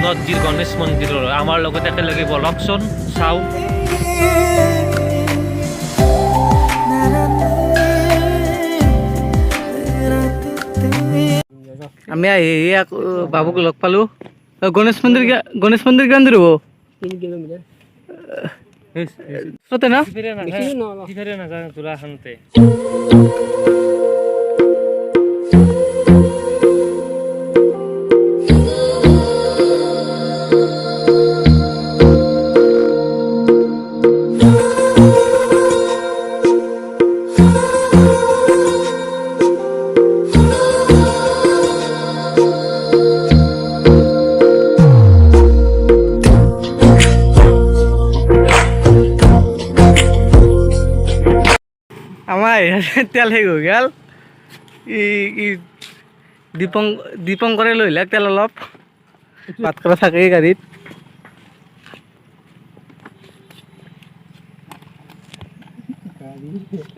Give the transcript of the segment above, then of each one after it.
টাউনত যি গণেশ মন্দিৰৰ আমাৰ লগত একেলগে বলকচোন চাওঁ। আমি বাবুক লগ পালো। গণেশ মন্দিৰ কিমান দূৰ হ'ব? 3 কিলোমিটাৰ ওচৰতে না? সিফালে নাযাওঁ যোৰাখনতে। আমাৰ তেল শেষ হৈ গ'ল। দীপংকৰে লৈ লাগ তেল অলপ ভাত কৰা থাকেই গাড়ীত।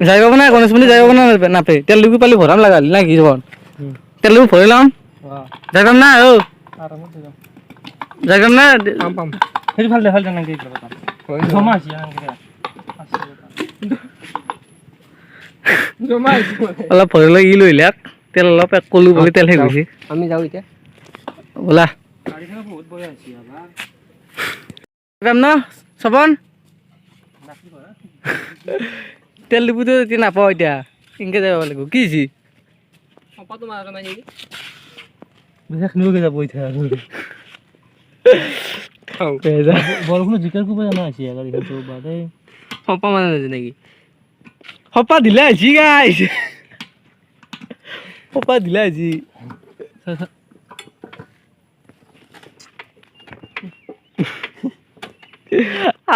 যাই পাব না গণেশ মন্দিৰ যাই পাব না নাপে? তেল ডিপু পালি ভৰাম লাগালি না কি জীৱন? তেল ডিপু ভৰাই ল'ম। যাই পাম না? যাই পাম না? পাম সেইটো ভাল দেখাল তেনেকৈ জমা আছে অলপ ভৰাই লৈ ই লৈ লাগ তেল অলপ এক কলো বুলি তেল শেষ হৈছে। আমি যাওঁ এতিয়া ব'লা গাড়ীখন বহুত বঢ়িয়া হৈছে পাম ন চবন? তেল ডিপুটো এতিয়া নাপাওঁ এতিয়া এনেকৈ যাব লাগিব। কি হৈছে? যাব এতিয়া বৰষুণত জিকাৰ কৰিব জানা হৈছে গাড়ীখন চৌবা দেই। সপা মানে নাযায় নেকি? সপা দিলে আহিছি গাইছ, সপা দিলে আহিছি।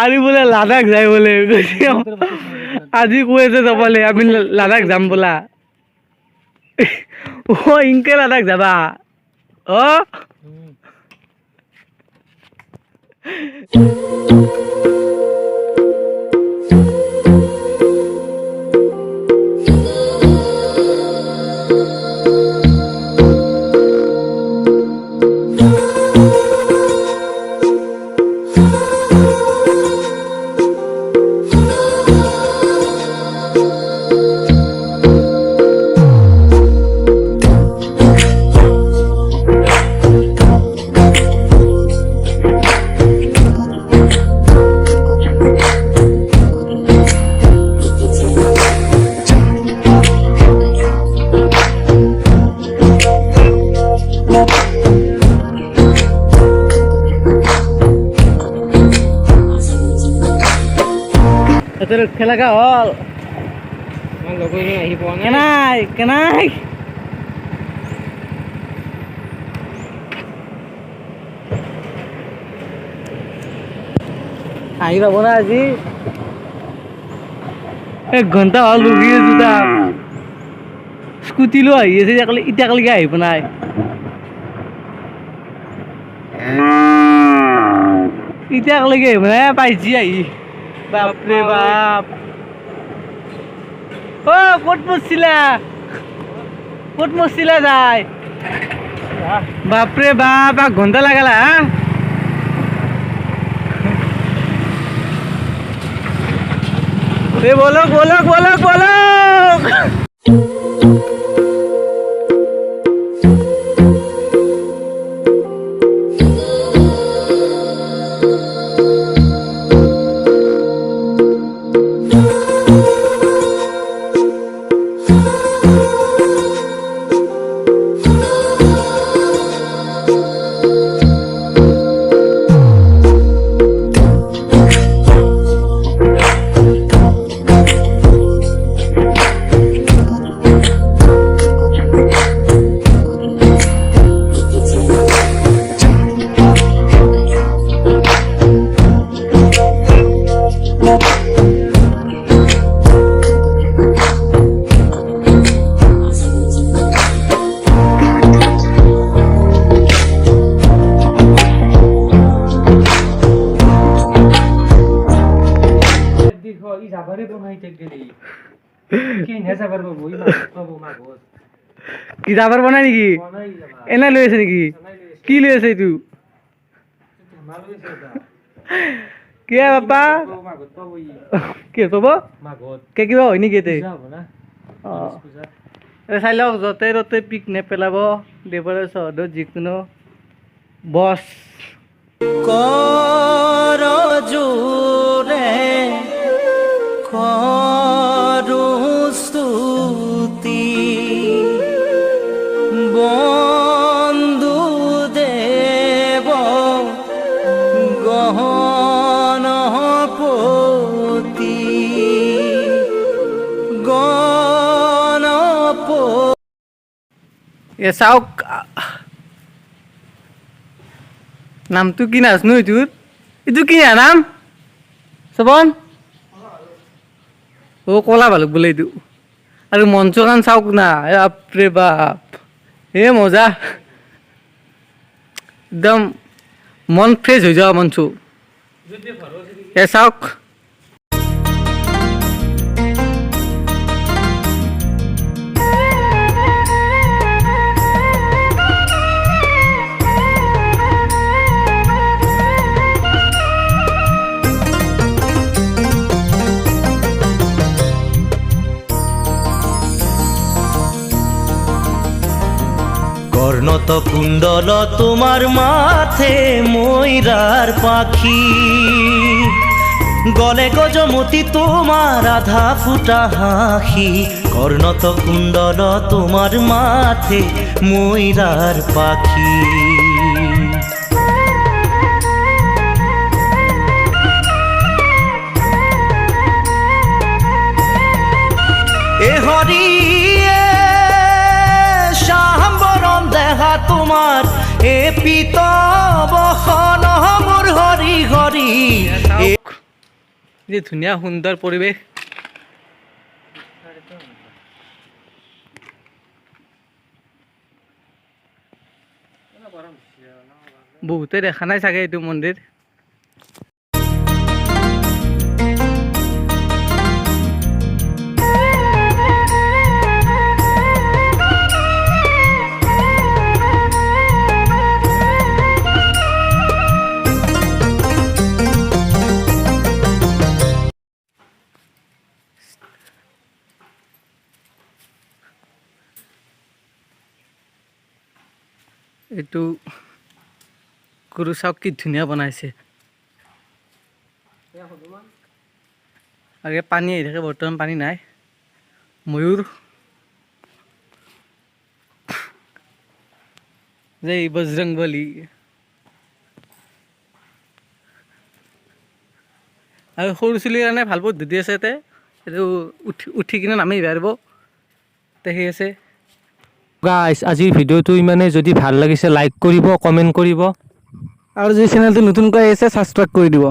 আৰু বোলে লাডাখ যায় বোলে আজি কৈ আছে যাবলৈ আমি লাডাখ যাম বোলা। ইনকে লাডাখ যাবা? খেলা গা হল লগৰজন আহি পোৱা নাই। কেনাই কেনাই আহি পাব না আজি? 1 ঘণ্টা হল ৰখি আছো তাক। স্কুটি লৈ আহি আছে এতিয়ালৈকে আহি পোৱা নাই। এতিয়ালৈকে আহিব নাই পাইছি আহি। বাপৰে বাপ ক'ত মৰছিলা? ক'ত মৰছিলা যায়? বাপৰে বাপ 1 ঘণ্টা লাগালা হা? বলক বলক বলক বলক। কি যাবাৰ বনাই নেকি? এনে লৈ আছে নেকি? কি লৈ আছে এইটো? কি বাবা কি হ'ব কে কিবা হয় নেকি এতে চাই লওক য'তে ত'তে পিক নেপেলাব দেৱৰে চহৰত যিকোনো বছ কৰ জোৰে স্তুতি বন্ধু দেৱ গণপতি এ চাওক নামটো কি নাজনো এইটো কি নাম চবন কলা ভালুক বোলে এইটো আৰু মঞ্চখন চাওক না বাপৰে বাপ মজা একদম মন ফ্ৰেছ হৈ যোৱা মঞ্চ চাওক কর্ণত কুণ্ডল তোমার মাথে ময়ূরার পাখি গলে গজমতি তোমার আধা ফুটা হাসি কর্ণত কুণ্ডল তোমার মাথে ময়ূরার পাখি এ হরি দেখা তোমার এ পিত বসন মোৰ হৰি হৰি যে ধুনীয়া সুন্দৰ পৰিৱেশ বহুতে দেখা নাই চাগে এইটো মন্দিৰ এইটো গুৰু চাওক কি ধুনীয়া বনাইছে আগে পানী আহি থাকে বৰ্তমান পানী নাই ময়ূৰ জয় বজৰংবলী আৰু সৰু চুলিৰ কাৰণে ভাল পদ্ধতি আছে ইয়াতে এইটো উঠি কিনে নামি পাৰিব সেই আছে গাইস আজিৰ ভিডিঅ'টো ইমানে যদি ভাল লাগিছে লাইক কৰিব কমেন্ট কৰিব আৰু যদি চেনেলটো নতুনকৈ আহিছে ছাবস্ক্ৰাইব কৰি দিব